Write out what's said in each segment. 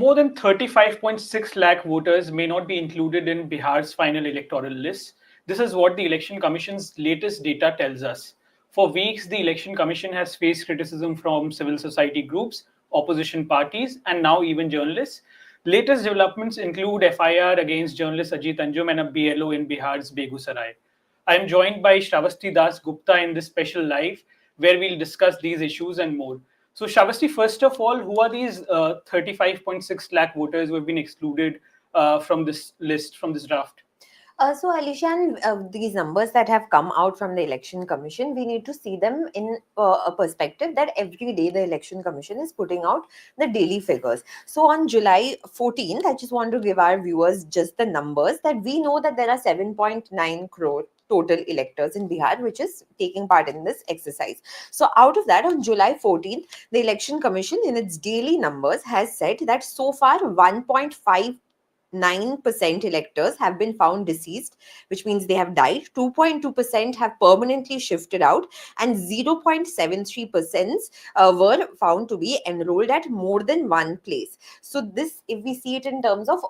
more than 35.6 lakh voters may not be included in Bihar's final electoral list. This is what the Election Commission's latest data tells us. For weeks, the Election Commission has faced criticism from civil society groups, opposition parties, and now even journalists. Latest developments include FIR against journalist Ajit Anjum and a BLO in Bihar's Begusarai. I am joined by Sravasti Dasgupta in this special live, where we'll discuss these issues and more. So, Shavasti, first of all, who are these 35.6 lakh voters who have been excluded from this list, from this draft? So, Alishan, these numbers that have come out from the Election Commission, we need to see them in a perspective that every day the Election Commission is putting out the daily figures. So, on July 14th, I just want to give our viewers just the numbers that we know that there are 7.9 crore total electors in Bihar, which is taking part in this exercise. So out of that, on July 14th, the Election Commission in its daily numbers has said that so far 1.59% electors have been found deceased, which means they have died. 2.2% have permanently shifted out, and 0.73% were found to be enrolled at more than one place. So this, if we see it in terms of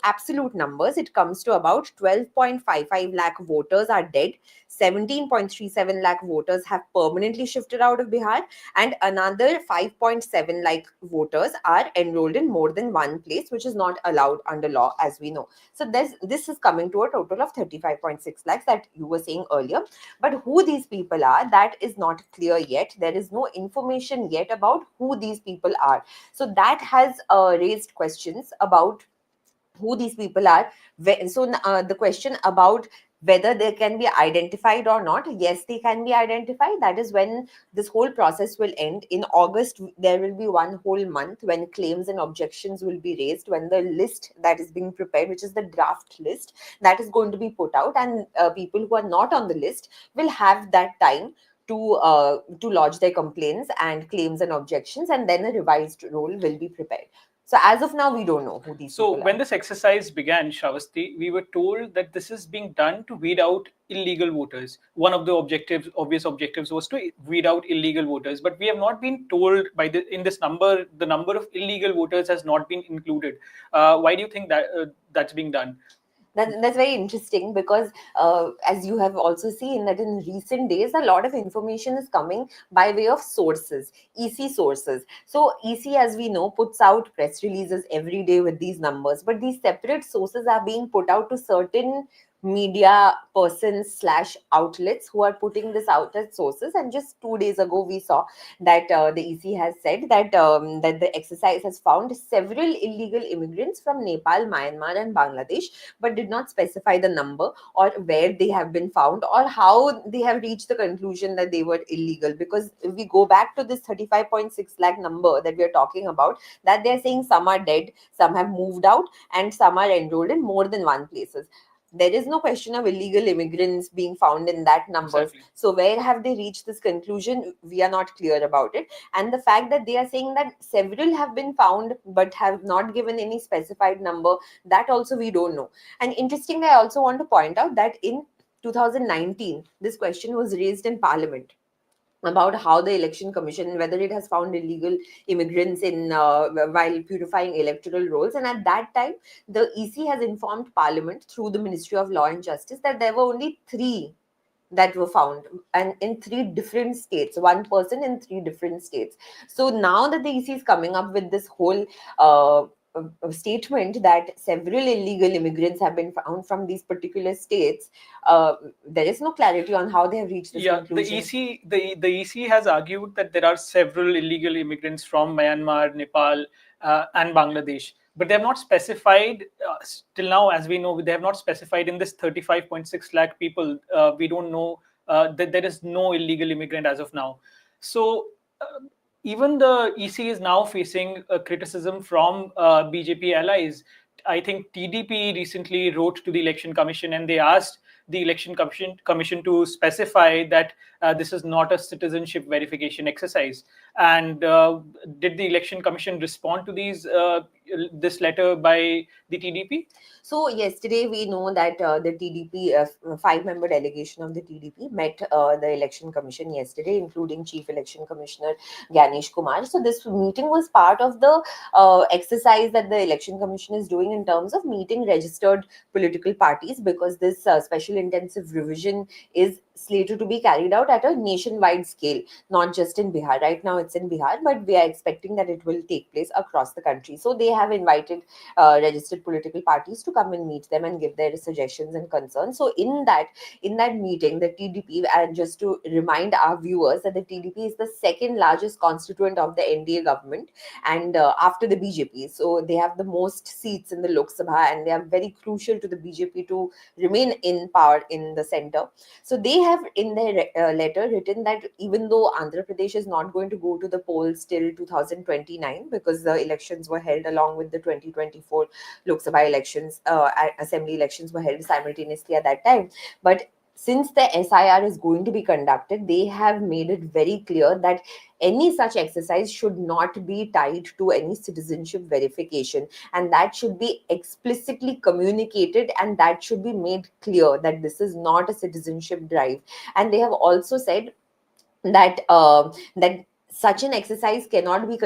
absolute numbers, it comes to about 12.55 lakh voters are dead. 17.37 lakh voters have permanently shifted out of Bihar, and another 5.7 lakh voters are enrolled in more than one place, which is not allowed under law, as we know. So this is coming to a total of 35.6 lakhs that you were saying earlier. But who these people are, that is not clear yet. There is no information yet about who these people are. So that has raised questions about who these people are. So the question about whether they can be identified or not, yes, they can be identified. That is when this whole process will end. In August, there will be one whole month when claims and objections will be raised, when the list that is being prepared, which is the draft list, that is going to be put out, and people who are not on the list will have that time to lodge their complaints and claims and objections, and then a revised roll will be prepared. So as of now, we don't know who these people are. So when this exercise began, Shavasti, we were told that this is being done to weed out illegal voters. One of the obvious objectives was to weed out illegal voters. But we have not been told in this number, the number of illegal voters has not been included. Why do you think that that's being done? That's very interesting because as you have also seen that in recent days, a lot of information is coming by way of sources, EC sources. So EC, as we know, puts out press releases every day with these numbers, but these separate sources are being put out to certain media persons / outlets who are putting this out as sources. And just 2 days ago, we saw that the EC has said that that the exercise has found several illegal immigrants from Nepal, Myanmar, and Bangladesh, but did not specify the number or where they have been found or how they have reached the conclusion that they were illegal. Because if we go back to this 35.6 lakh number that we are talking about, that they are saying some are dead, some have moved out, and some are enrolled in more than one places. There is no question of illegal immigrants being found in that numbers. Exactly. So where have they reached this conclusion? We are not clear about it. And the fact that they are saying that several have been found but have not given any specified number, that also we don't know. And interestingly, I also want to point out that in 2019, this question was raised in Parliament about how the Election Commission, whether it has found illegal immigrants in while purifying electoral rolls. And at that time, the EC has informed Parliament through the Ministry of Law and Justice that there were only 3 that were found, and in 3 different states, one person in 3 different states. So now that the EC is coming up with this whole a statement that several illegal immigrants have been found from these particular states, there is no clarity on how they have reached this conclusion. The EC has argued that there are several illegal immigrants from Myanmar, Nepal, and Bangladesh, but they have not specified till now, as we know, they have not specified in this 35.6 lakh people. We don't know that there is no illegal immigrant as of now. So even the EC is now facing criticism from BJP allies. I think TDP recently wrote to the Election Commission and they asked the Election Commission to specify that this is not a citizenship verification exercise. And did the Election Commission respond to this letter by the TDP? So yesterday we know that the TDP, five-member delegation of the TDP met the election commission yesterday, including Chief Election Commissioner Ganesh Kumar. So this meeting was part of the exercise that the election commission is doing in terms of meeting registered political parties, because this special intensive revision is slated to be carried out at a nationwide scale, not just in Bihar. Right now it's in Bihar, but we are expecting that it will take place across the country. So they have invited registered political parties to come and meet them and give their suggestions and concerns. So in that meeting, the TDP, and just to remind our viewers that the TDP is the second largest constituent of the NDA government, and after the BJP, so they have the most seats in the Lok Sabha, and they are very crucial to the BJP to remain in power in the center. So they have in their letter written that even though Andhra Pradesh is not going to go to the polls till 2029, because the elections were held along with the 2024 Lok Sabha elections, assembly elections were held simultaneously at that time. But since the SIR is going to be conducted, they have made it very clear that any such exercise should not be tied to any citizenship verification, and that should be explicitly communicated, and that should be made clear that this is not a citizenship drive. And they have also said that that such an exercise cannot be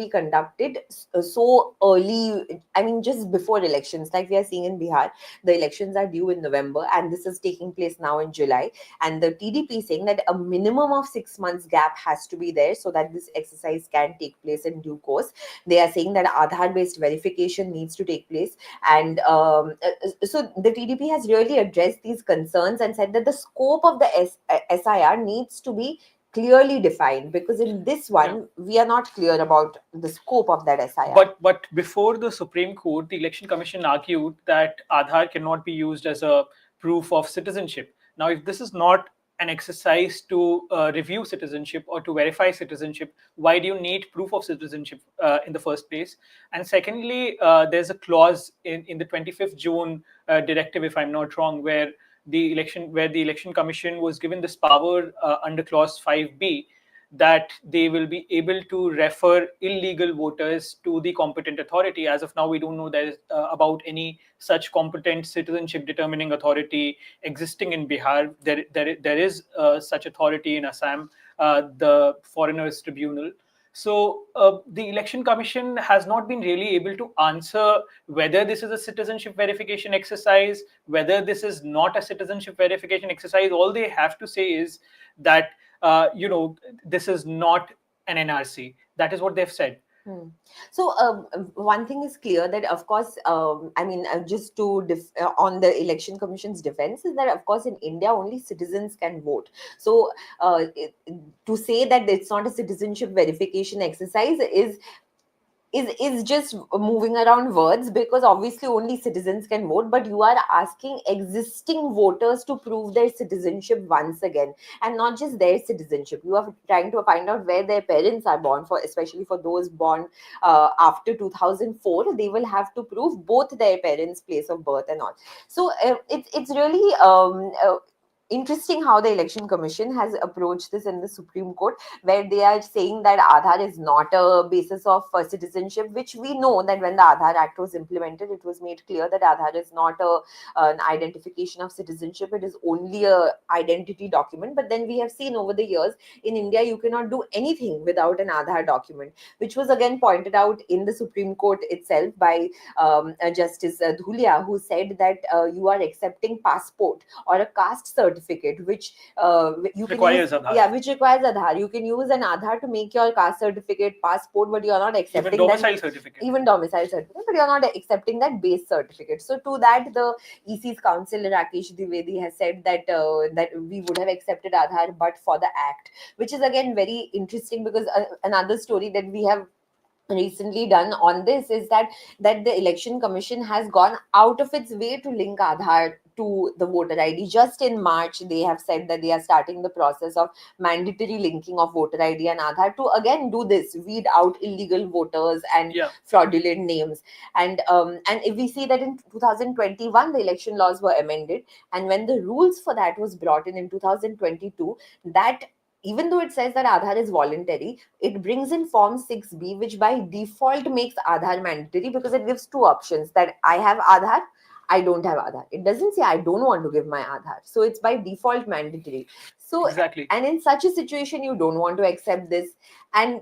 conducted so early. I mean, just before elections, like we are seeing in Bihar. The elections are due in November, and this is taking place now in July. And the TDP is saying that a minimum of 6 months gap has to be there so that this exercise can take place in due course. They are saying that Aadhaar based verification needs to take place. And so the TDP has really addressed these concerns and said that the scope of the SIR needs to be clearly defined, because in this one we are not clear about the scope of that SIR. But before the Supreme Court, the Election Commission argued that Aadhaar cannot be used as a proof of citizenship. Now, if this is not an exercise to review citizenship or to verify citizenship, why do you need proof of citizenship in the first place? And secondly, there's a clause in the 25th June directive, if I'm not wrong, where the Election Commission was given this power under clause 5B, that they will be able to refer illegal voters to the competent authority. As of now, we don't know about any such competent citizenship determining authority existing in Bihar. There is such authority in Assam, the Foreigners Tribunal. So the Election Commission has not been really able to answer whether this is a citizenship verification exercise, whether this is not a citizenship verification exercise. All they have to say is that this is not an NRC. That is what they've said. So one thing is clear, that of course, I mean, just to on the Election Commission's defense, is that of course in India only citizens can vote. So to say that it's not a citizenship verification exercise is just moving around words, because obviously only citizens can vote, but you are asking existing voters to prove their citizenship once again, and not just their citizenship. You are trying to find out where their parents are born, for especially for those born after 2004. They will have to prove both their parents' place of birth and all. So it's really interesting how the Election Commission has approached this in the Supreme Court, where they are saying that Aadhaar is not a basis of citizenship, which we know that when the Aadhaar Act was implemented, it was made clear that Aadhaar is not an identification of citizenship. It is only a identity document. But then we have seen over the years in India, you cannot do anything without an Aadhaar document, which was again pointed out in the Supreme Court itself by Justice Dhulia, who said that you are accepting passport or a caste certificate, which you can requires use, Aadhaar. which requires Aadhaar. You can use an Aadhaar to make your caste certificate, passport, but you are not accepting even domicile certificate. Even domicile certificate, but you are not accepting that base certificate. So to that, the EC's counsel Rakesh Dwivedi has said that that we would have accepted Aadhaar but for the act, which is again very interesting, because another story that we have recently done on this is that the Election Commission has gone out of its way to link Aadhaar to the voter ID. Just in March, they have said that they are starting the process of mandatory linking of voter ID and Aadhaar to again do this, weed out illegal voters and Yeah, fraudulent names. And if we see that in 2021, the election laws were amended, and when the rules for that was brought in 2022, that even though it says that Aadhaar is voluntary, it brings in Form 6B, which by default makes Aadhaar mandatory because it gives two options that I have Aadhaar, I don't have Aadhaar. It doesn't say I don't want to give my Aadhaar. So it's by default mandatory. So, exactly. and in such a situation, you don't want to accept this. And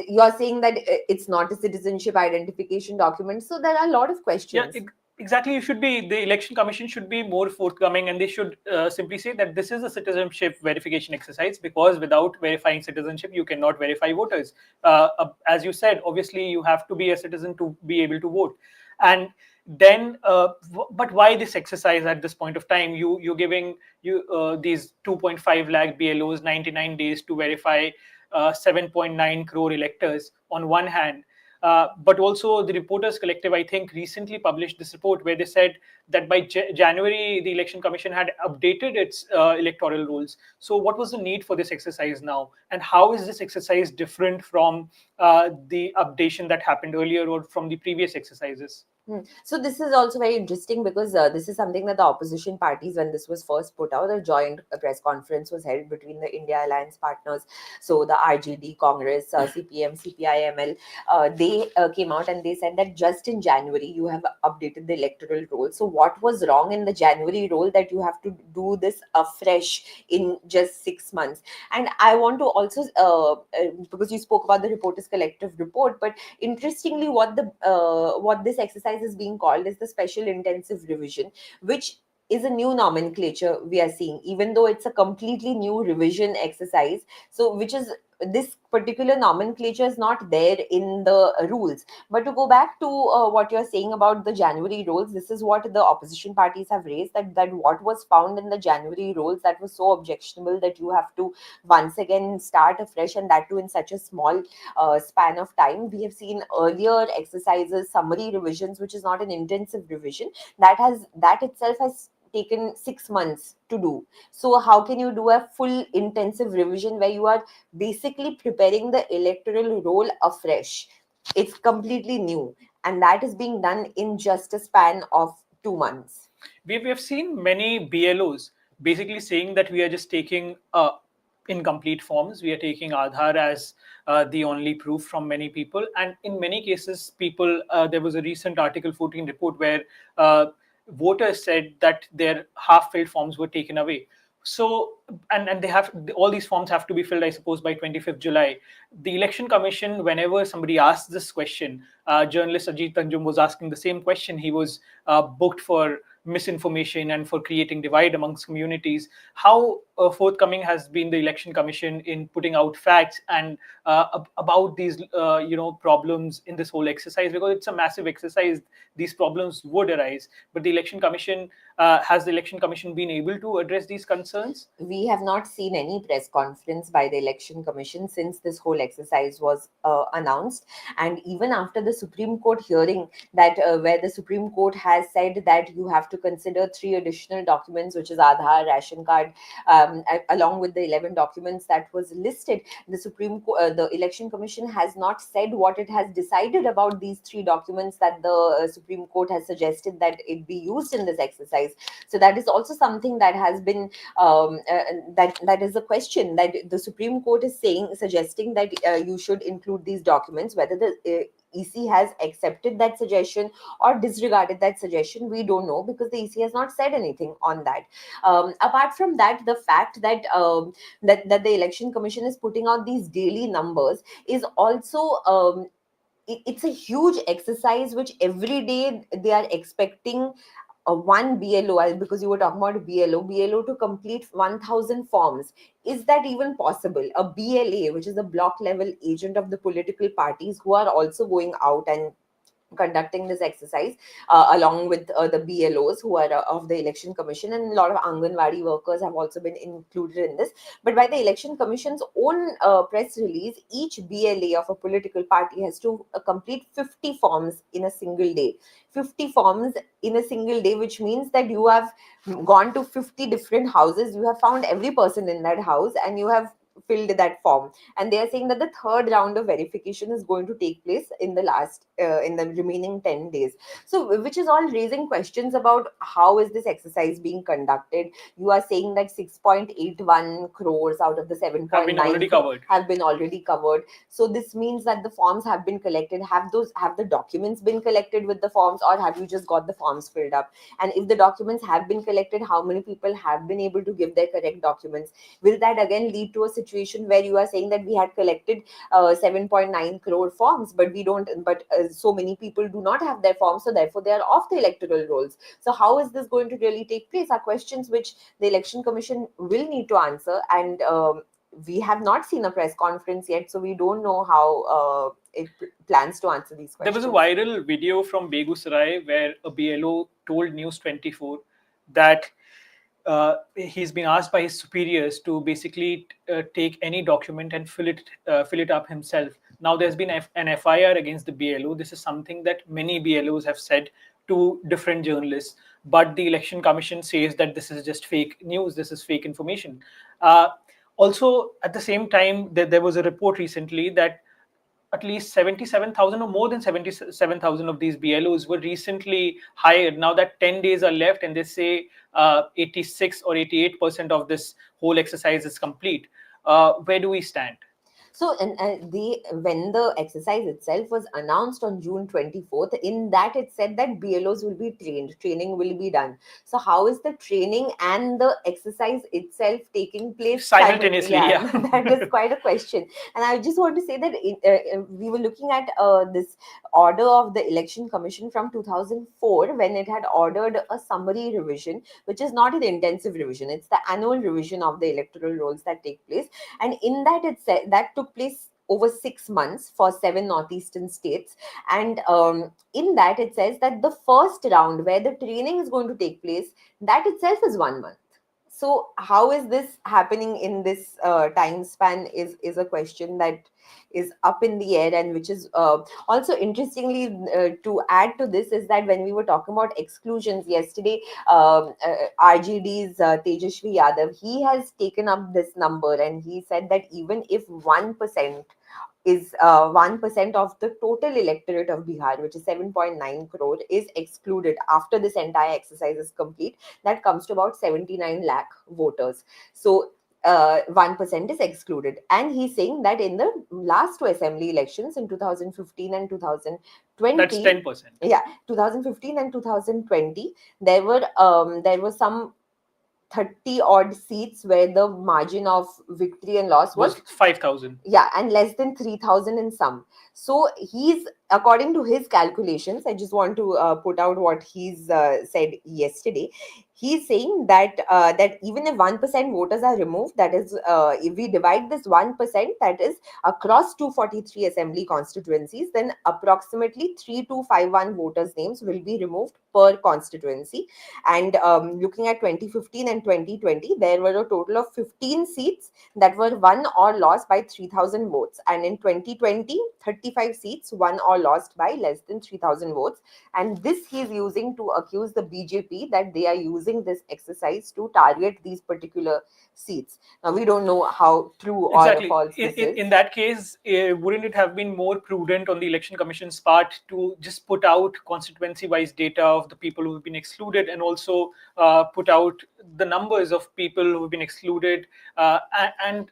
you're saying that it's not a citizenship identification document. So there are a lot of Yeah, questions. exactly. You should be, the election commission should be more forthcoming, and they should simply say that this is a citizenship verification exercise, because without verifying citizenship, you cannot verify voters. As you said, obviously, you have to be a citizen to be able to vote. And then, but why this exercise at this point of time? You're giving these 2.5 lakh BLOs 99 days to verify 7.9 crore electors on one hand. But also, the Reporters Collective, I think, recently published this report where they said that by January, the Election Commission had updated its electoral rules. So, what was the need for this exercise now? And how is this exercise different from the updation that happened earlier or from the previous exercises? So this is also very interesting because this is something that the opposition parties, when this was first put out, a joint press conference was held between the India Alliance partners. So the RJD, Congress, CPM, CPIML, they came out and they said that just in January you have updated the electoral roll. So what was wrong in the January roll that you have to do this afresh in just 6 months? And I want to also, because you spoke about the Reporters Collective report, but interestingly, what this exercise is being called is the special intensive revision, which is a new nomenclature we are seeing, even though it's a completely new revision exercise. So, which is, this particular nomenclature is not there in the rules. But to go back to what you're saying about the January rules, this is what the opposition parties have raised, that what was found in the January rules that was so objectionable that you have to once again start afresh, and that too in such a small span of time. We have seen earlier exercises, summary revisions, which is not an intensive revision, that itself has taken 6 months to do. So how can you do a full intensive revision where you are basically preparing the electoral roll afresh? It's completely new, and that is being done in just a span of 2 months. We have seen many BLOs basically saying that we are just taking incomplete forms. We are taking Aadhaar as the only proof from many people. And in many cases, people, there was a recent Article 14 report where voters said that their half filled forms were taken away. So, and they have, all these forms have to be filled, I suppose, by 25th July. The election commission, whenever somebody asks this question, journalist Ajit Tanjum was asking the same question. He was booked for misinformation and for creating divide amongst communities. How forthcoming has been the election commission in putting out facts and about these problems in this whole exercise? Because it's a massive exercise, these problems would arise. But the election commission, has the election commission been able to address these concerns? We have not seen any press conference by the election commission since this whole exercise was announced. And even after the Supreme Court hearing, that where the Supreme Court has said that you have to consider 3 additional documents, which is Aadhaar, ration card, along with the 11 documents that was listed, the the election commission has not said what it has decided about these 3 documents that the Supreme Court has suggested that it be used in this exercise. So that is also something that has been, that is a question that the Supreme Court is suggesting that you should include these documents. Whether the EC has accepted that suggestion or disregarded that suggestion, we don't know, because the EC has not said anything on that. Apart from that, the fact that that the election commission is putting out these daily numbers is also, it's a huge exercise which every day they are expecting one BLO, because you were talking about BLO to complete 1,000 forms. Is that even possible? A BLA, which is a block level agent of the political parties, who are also going out and conducting this exercise along with the BLOs who are of the Election Commission, and a lot of Anganwadi workers have also been included in this. But by the Election Commission's own press release, each BLA of a political party has to complete 50 forms in a single day. 50 forms in a single day, which means that you have gone to 50 different houses, you have found every person in that house, and you have filled that form. And they are saying that the third round of verification is going to take place in the last in the remaining 10 days. So which is all raising questions about how is this exercise being conducted. You are saying that 6.81 crores out of the 7.9 have been already covered. So this means that the forms have been collected. Have the documents been collected with the forms, or have you just got the forms filled up? And if the documents have been collected, how many people have been able to give their correct documents? Will that again lead to a situation where you are saying that we had collected 7.9 crore forms, but we don't, but so many people do not have their forms, so therefore they are off the electoral rolls? So how is this going to really take place are questions which the Election Commission will need to answer. And we have not seen a press conference yet, so we don't know how it plans to answer these questions. There was a viral video from Begusarai where a BLO told News 24 that he's been asked by his superiors to basically take any document and fill it up himself. Now there's been an FIR against the BLO. This is something that many BLOs have said to different journalists, but the Election Commission says that this is just fake news, this is fake information. Also, at the same time, there was a report recently that at least 77,000 or more than 77,000 of these BLOs were recently hired. Now that 10 days are left, and they say 86 or 88% of this whole exercise is complete. Where do we stand? So, and when the exercise itself was announced on June 24th, in that it said that BLOs will be trained, training will be done. So, how is the training and the exercise itself taking place simultaneously? Yeah. That is quite a question. And I just want to say that we were looking at this order of the Election Commission from 2004 when it had ordered a summary revision, which is not an intensive revision, it's the annual revision of the electoral rolls that take place. And in that it said that took place over 6 months for 7 northeastern states. And in that it says that the first round where the training is going to take place, that itself is 1 month. So how is this happening in this time span is a question that is up in the air. And which is also interestingly to add to this is that when we were talking about exclusions yesterday, RGD's Tejashwi Yadav, he has taken up this number, and he said that even if 1% is 1% of the total electorate of Bihar, which is 7.9 crore, is excluded after this entire exercise is complete, that comes to about 79 lakh voters. So 1% is excluded. And he's saying that in the last 2 assembly elections in 2015 and 2020, that's 10%. Yeah, 2015 and 2020, there were some 30 odd seats where the margin of victory and loss was 5,000. Yeah, and less than 3,000 in some. So he's, according to his calculations, I just want to put out what he's said yesterday. He's saying that that even if 1% voters are removed, that is, if we divide this 1%, that is across 243 assembly constituencies, then approximately 3251 voters' names will be removed per constituency. And looking at 2015 and 2020, there were a total of 15 seats that were won or lost by 3,000 votes. And in 2020, 35 seats won or lost by less than 3,000 votes. And this he is using to accuse the BJP that they are using this exercise to target these particular seats. Now, we don't know how true or false this is. In that case, wouldn't it have been more prudent on the Election Commission's part to just put out constituency-wise data of the people who have been excluded, and also put out the numbers of people who have been excluded? And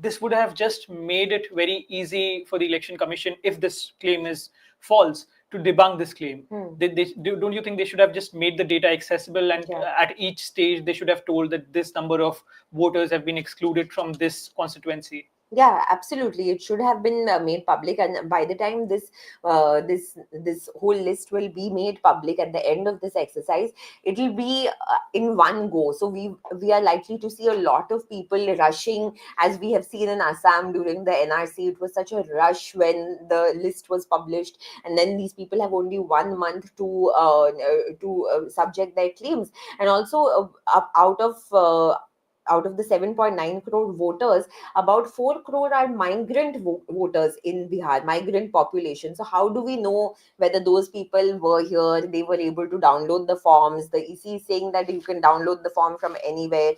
this would have just made it very easy for the Election Commission, if this claim is false, to debunk this claim. Don't you think they should have just made the data accessible, and at each stage they should have told that this number of voters have been excluded from this constituency? Yeah, absolutely. It should have been made public, and by the time this whole list will be made public at the end of this exercise, it will be in one go. So we are likely to see a lot of people rushing, as we have seen in Assam during the NRC. It was such a rush when the list was published, and then these people have only 1 month to subject their claims, and also out of the 7.9 crore voters, about 4 crore are migrant voters in Bihar, migrant population. So, how do we know whether those people were here? They were able to download the forms. The EC is saying that you can download the form from anywhere.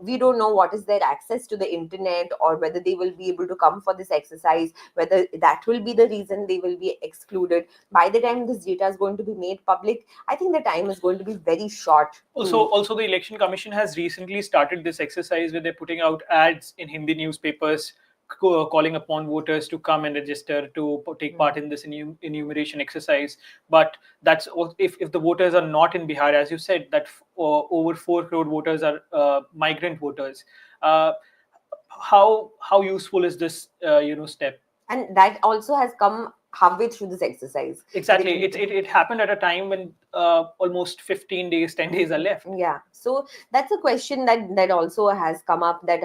We don't know what is their access to the internet, or whether they will be able to come for this exercise, whether that will be the reason they will be excluded. By the time this data is going to be made public, I think the time is going to be very short to. Also, the Election Commission has recently started this exercise where they're putting out ads in Hindi newspapers calling upon voters to come and register to take part in this enumeration exercise. But that's if the voters are not in Bihar, as you said, that over 4 crore voters are migrant voters. Uh, how useful is this step? And that also has come halfway through this exercise. Exactly. It happened at a time when almost 15 days, 10 days are left. Yeah, so that's a question that also has come up, that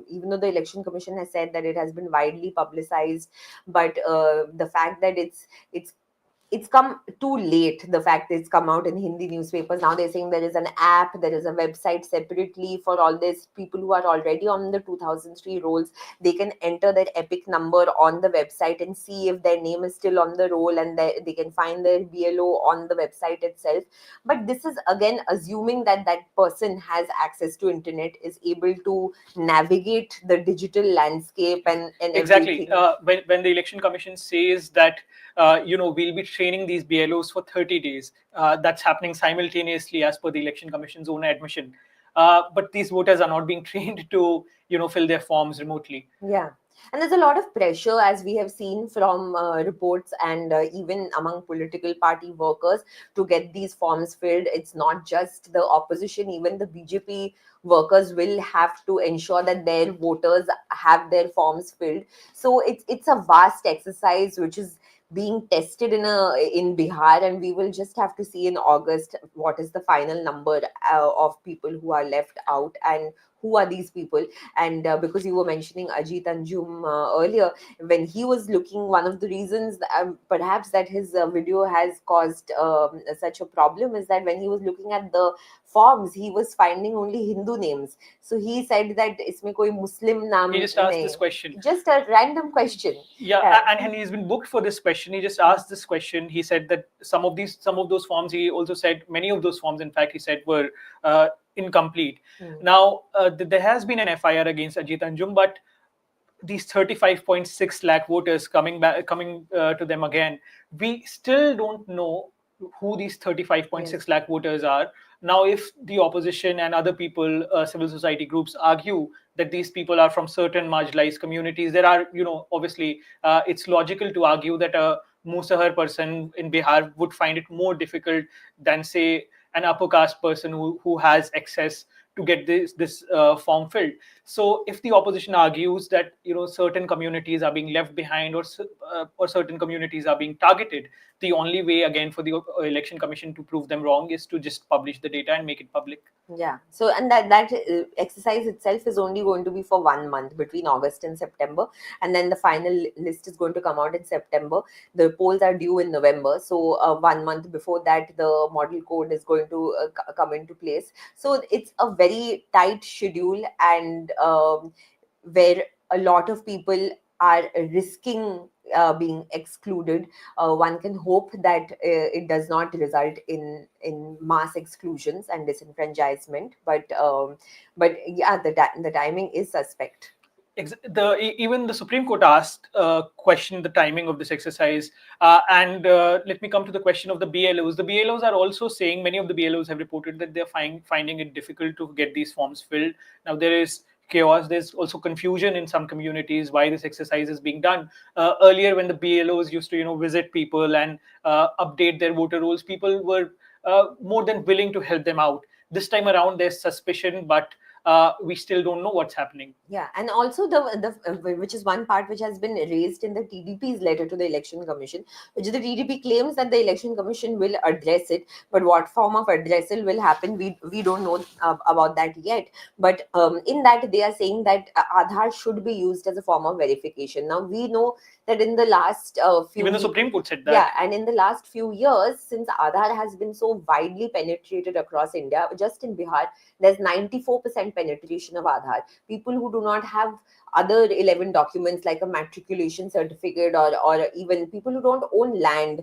even though the election commission has said that it has been widely publicized, but the fact that it's come too late. The fact that it's come out in Hindi newspapers. Now they're saying there is an app, there is a website separately for all these people who are already on the 2003 rolls. They can enter their epic number on the website and see if their name is still on the roll, and they can find their BLO on the website itself. But this is again assuming that that person has access to internet, is able to navigate the digital landscape and Exactly. everything. When the election commission says that we'll be training these BLOs for 30 days, that's happening simultaneously as per the election commission's own admission. But these voters are not being trained to fill their forms remotely. Yeah. And there's a lot of pressure, as we have seen from reports and even among political party workers, to get these forms filled. It's not just the opposition, even the BJP workers will have to ensure that their voters have their forms filled. So it's a vast exercise which is being tested in Bihar, and we will just have to see in August what is the final number of people who are left out, and who are these people. And because you were mentioning Ajit Anjum earlier, when he was looking, one of the reasons perhaps that his video has caused such a problem is that when he was looking at the forms, he was finding only Hindu names. So he said that isme koi Muslim naam He just asked nahi. this question. Just a random question. Yeah, and he's been booked for this question. He just asked this question. He said that some of those forms. He also said many of those forms, in fact, he said were incomplete. Now, there has been an FIR against Ajit Anjum, but these 35.6 lakh voters coming to them again, we still don't know who these 35.6 lakh voters are. Now, if the opposition and other people, civil society groups, argue that these people are from certain marginalized communities, there are, obviously, it's logical to argue that a Musahar person in Bihar would find it more difficult than, say, an upper caste person who has access to get this form filled. So if the opposition argues that certain communities are being left behind, or certain communities are being targeted, the only way again for the election commission to prove them wrong is to just publish the data and make it public. Yeah. So, and that exercise itself is only going to be for 1 month, between August and September, and then the final list is going to come out in September. The polls are due in November, so 1 month before that, the model code is going to come into place. So it's a very tight schedule, and where a lot of people are risking being excluded. One can hope that it does not result in mass exclusions and disenfranchisement, but yeah, the timing is suspect. Even the Supreme Court asked questioned the timing of this exercise, and let me come to the question of the BLOs. The BLOs are also saying, many of the BLOs have reported that they're finding it difficult to get these forms filled. Now there is chaos. There's also confusion in some communities why this exercise is being done. Earlier, when the BLOs used to visit people and update their voter rolls, people were more than willing to help them out. This time around, there's suspicion, but we still don't know what's happening. Yeah, and also which is one part which has been raised in the TDP's letter to the Election Commission, which is the TDP claims that the Election Commission will address it, but what form of addressal will happen, we don't know about that yet. But in that they are saying that Aadhaar should be used as a form of verification. Now we know that in the last few Even the Supreme Court said that. yeah, and in the last few years, since Aadhaar has been so widely penetrated across India, just in Bihar, there's 94% penetration of Aadhaar. People who do not have other 11 documents like a matriculation certificate, or even people who don't own land,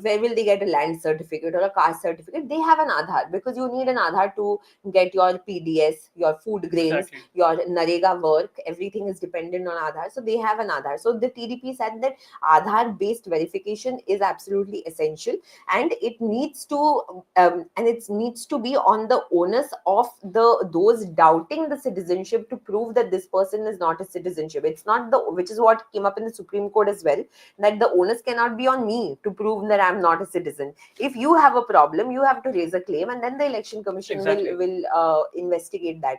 where will they get a land certificate or a caste certificate? They have an Aadhaar, because you need an Aadhaar to get your PDS, your food grains, Exactly. your Narega work. Everything is dependent on Aadhaar. So they have an Aadhaar. So the TDP said that Aadhaar based verification is absolutely essential, and it needs to be on the onus of those doubting the citizenship to prove that this person is not a citizenship. It's not which is what came up in the Supreme Court as well, that the onus cannot be on me to prove that I'm not a citizen. If you have a problem, you have to raise a claim, and then the Election Commission Exactly. will investigate that.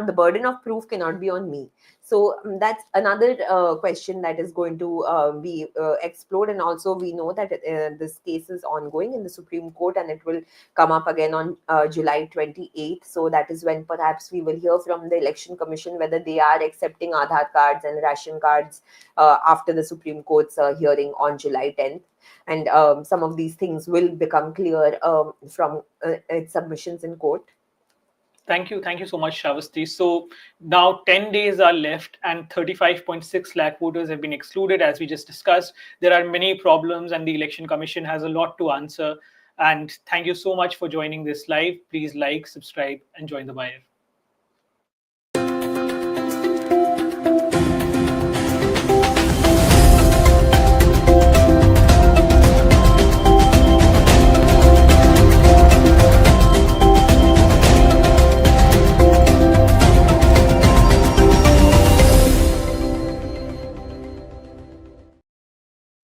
The burden of proof cannot be on me. So that's another question that is going to be explored. And also we know that this case is ongoing in the Supreme Court, and it will come up again on July 28th. So that is when perhaps we will hear from the Election Commission whether they are accepting Aadhaar cards and ration cards after the Supreme Court's hearing on July 10th. And some of these things will become clear from its submissions in court. Thank you so much, Sravasti. So now 10 days are left, and 35.6 lakh voters have been excluded, as we just discussed. There are many problems, and the Election Commission has a lot to answer. And thank you so much for joining this live. Please like, subscribe, and join the wire.